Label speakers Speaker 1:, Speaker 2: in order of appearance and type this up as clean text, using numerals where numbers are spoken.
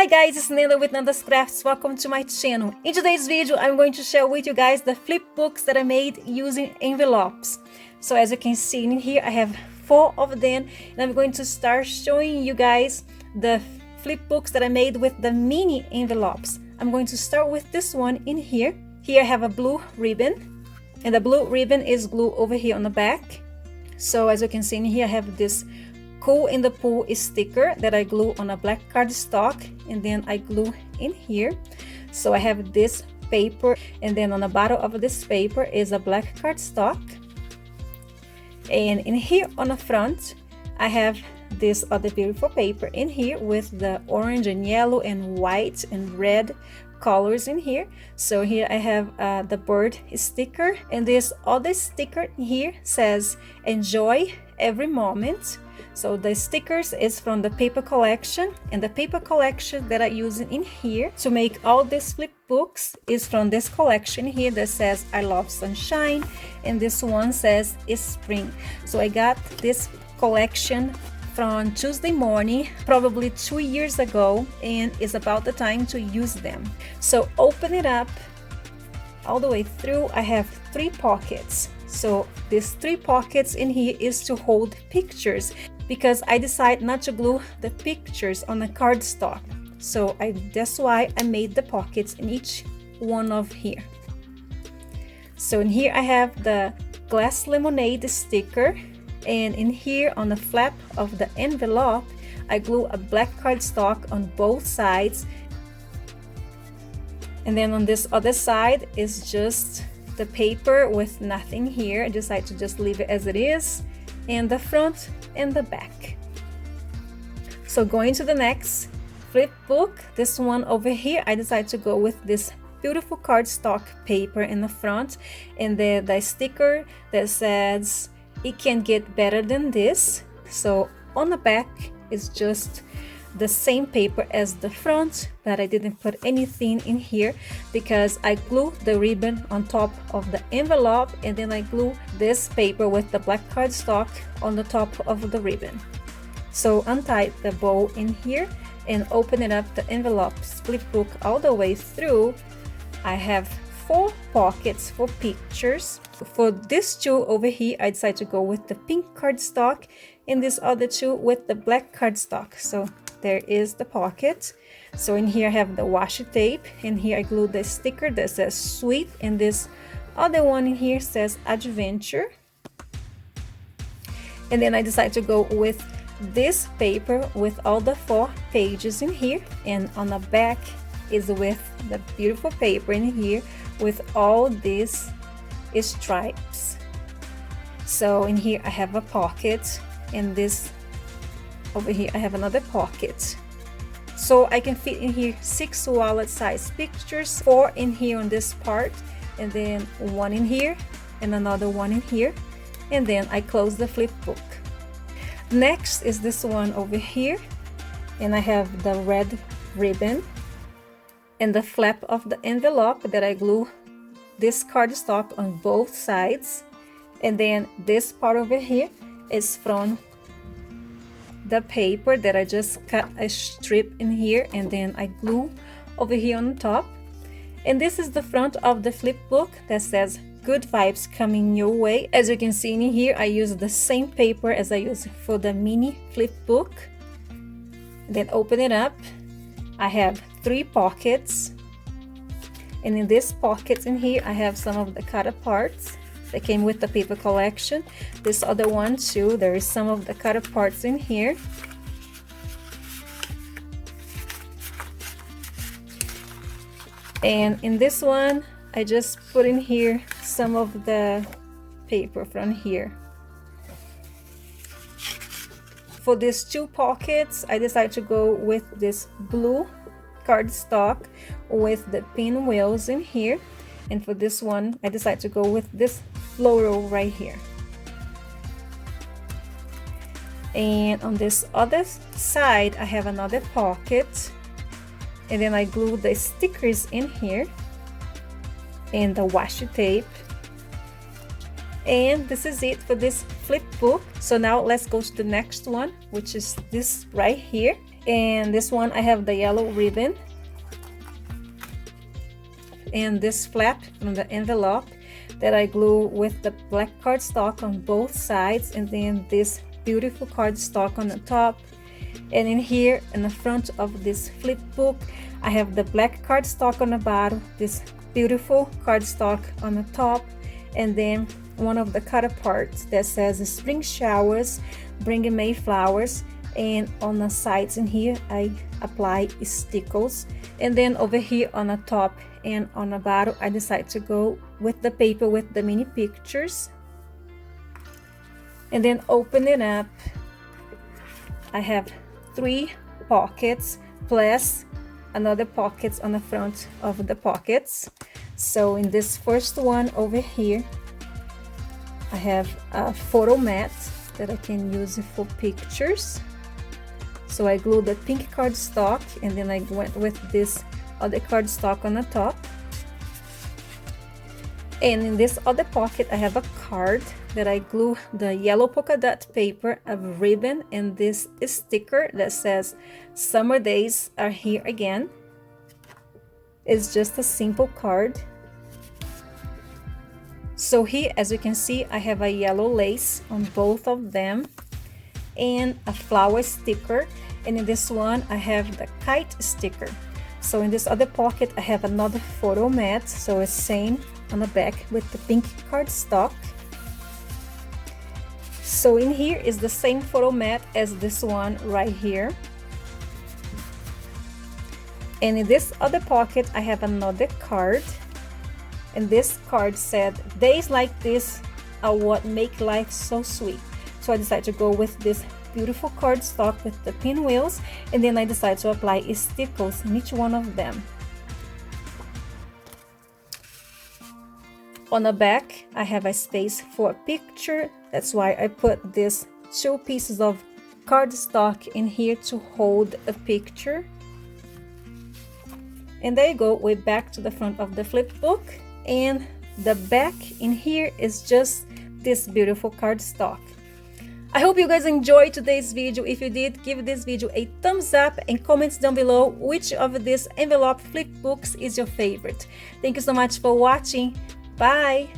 Speaker 1: Hi guys, it's Nanda with Nanda's Crafts. Welcome to my channel. In today's video, I'm going to share with you guys the flip books that I made using envelopes. So as you can see in here, I have 4 of them, and I'm going to start showing you guys the flip books that I made with the mini envelopes. I'm going to start with this one in here. Here I have a blue ribbon, and the blue ribbon is glued over here on the back. So as you can see in here, I have this Cool in the Pool sticker that I glue on a black cardstock, and then I glue in here. So I have this paper, and then on the bottom of this paper is a black cardstock, and in here on the front I have this other beautiful paper in here with the orange and yellow and white and red colors in here. So here I have the bird sticker, and this other sticker here says enjoy every moment. So the stickers is from the paper collection, and the paper collection that I use in here to make all these flip books is from this collection here that says I love sunshine, and this one says it's spring. So I got this collection from Tuesday morning, probably 2 years ago, and it's about the time to use them. So open it up all the way through. I have 3 pockets. So these 3 pockets in here is to hold pictures, because I decided not to glue the pictures on the cardstock. So that's why I made the pockets in each one of here. So in here I have the glass lemonade sticker, and in here on the flap of the envelope I glue a black cardstock on both sides, and then on this other side is just the paper with nothing here. I decided to just leave it as it is, and the front and the back. So going to the next flip book, this one over here, I decided to go with this beautiful cardstock paper in the front, and the sticker that says it can get better than this. So on the back is just the same paper as the front, but I didn't put anything in here because I glued the ribbon on top of the envelope, and then I glue this paper with the black cardstock on the top of the ribbon. So untie the bow in here and open it up, the envelope flip book all the way through. I have 4 pockets for pictures. For this 2 over here, I decided to go with the pink cardstock, and this other 2 with the black cardstock. So there is the pocket. So in here I have the washi tape, and here I glued the sticker that says sweet, and this other one in here says adventure. And then I decided to go with this paper with all the 4 pages in here, and on the back is with the beautiful paper in here with all these stripes. So in here I have a pocket, and this over here I have another pocket. So I can fit in here 6 wallet size pictures, 4 in here on this part, and then 1 in here and another 1 in here, and then I close the flip book. Next is this one over here, and I have the red ribbon and the flap of the envelope that I glue this cardstock on both sides, and then this part over here is from the paper that I just cut a strip in here, and then I glue over here on top. And this is the front of the flip book that says good vibes coming your way. As you can see in here, I use the same paper as I use for the mini flip book. Then open it up. I have 3 pockets, and in this pocket in here I have some of the cut parts that came with the paper collection. This other one too, there is some of the cut parts in here. And in this one I just put in here some of the paper from here. For these 2 pockets I decided to go with this blue cardstock with the pinwheels in here, and for this one I decided to go with this floral right here. And on this other side I have another pocket, and then I glue the stickers in here and the washi tape, and this is it for this flip book. So now let's go to the next one, which is this right here, And this one I have the yellow ribbon, and this flap from the envelope that I glue with the black cardstock on both sides, and then this beautiful cardstock on the top. And in here in the front of this flip book, I have the black cardstock on the bottom, this beautiful cardstock on the top, and then one of the cut aparts that says spring showers bringing May flowers. And on the sides in here I apply stickles, and then over here on the top and on the bottom I decide to go with the paper with the mini pictures. And then open it up, I have 3 pockets plus another pockets on the front of the pockets. So in this first one over here I have a photo mat that I can use for pictures. So I glued the pink cardstock, and then I went with this other cardstock on the top. And in this other pocket I have a card that I glue the yellow polka dot paper, a ribbon, and this sticker that says summer days are here again. It's just a simple card. So here, as you can see, I have a yellow lace on both of them and a flower sticker, and in this one I have the kite sticker. So in this other pocket I have another photo mat, so it's same on the back with the pink cardstock. So in here is the same photo mat as this one right here. And in this other pocket I have another card, and this card said days like this are what make life so sweet. So I decided to go with this beautiful cardstock with the pinwheels, and then I decided to apply stickles in each one of them. On the back I have a space for a picture, that's why I put these 2 pieces of cardstock in here to hold a picture. And there you go, we're back to the front of the flip book, and the back in here is just this beautiful cardstock. I hope you guys enjoyed today's video. If you did, give this video a thumbs up and comment down below which of these envelope flip books is your favorite. Thank you so much for watching. Bye!